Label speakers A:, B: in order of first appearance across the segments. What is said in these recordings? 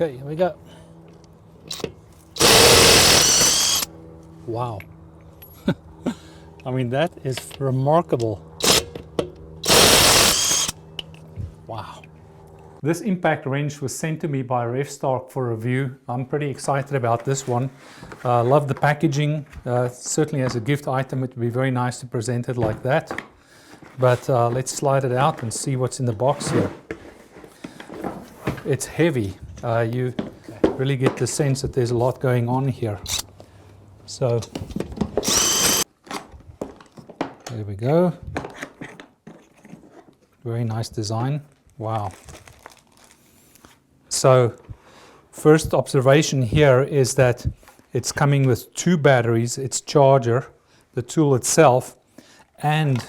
A: Okay, here we go. Wow. I mean, that is remarkable. Wow. This impact wrench was sent to me by Revvstark for review. I'm pretty excited about this one. Love the packaging. Certainly as a gift item, it would be very nice to present it like that. But let's slide it out and see what's in the box here. It's heavy. You really get the sense that there's a lot going on here. So there we go. Very nice design. Wow. So first observation here is that it's coming with 2 batteries, its charger, the tool itself, and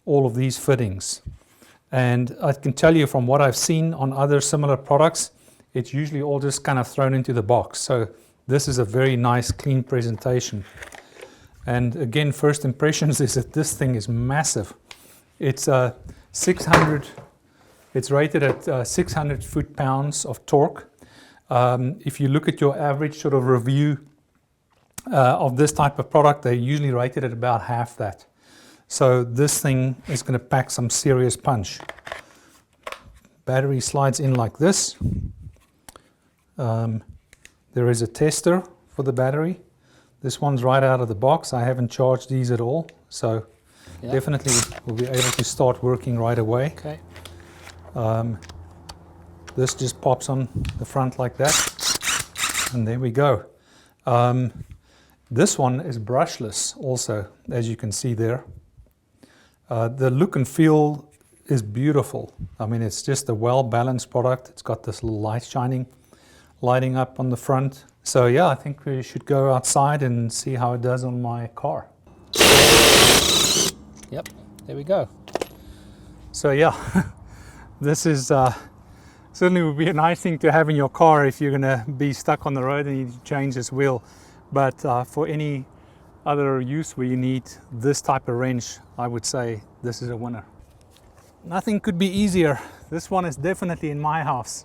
A: all of these fittings. And I can tell you from what I've seen on other similar products, it's usually all just kind of thrown into the box. So this is a very nice, clean presentation. And again, first impressions is that this thing is massive. It's 600. It's rated at 600 foot-pounds of torque. If you look at your average sort of review of this type of product, they're usually rated at about half that. So this thing is going to pack some serious punch. Battery slides in like this. There is a tester for the battery. This one's right out of the box. I haven't charged these at all, so definitely we'll be able to start working right away.
B: Okay.
A: This just pops on the front like that, and there we go. This one is brushless also, as you can see there. The look and feel is beautiful. I mean, it's just a well-balanced product. It's got this little light lighting up on the front. So yeah, I think we should go outside and see how it does on my car.
B: Yep, there we go.
A: So yeah, this is certainly would be a nice thing to have in your car if you're going to be stuck on the road and you need to change this wheel. But for any other use where you need this type of wrench, I would say this is a winner. Nothing could be easier. This one is definitely in my house.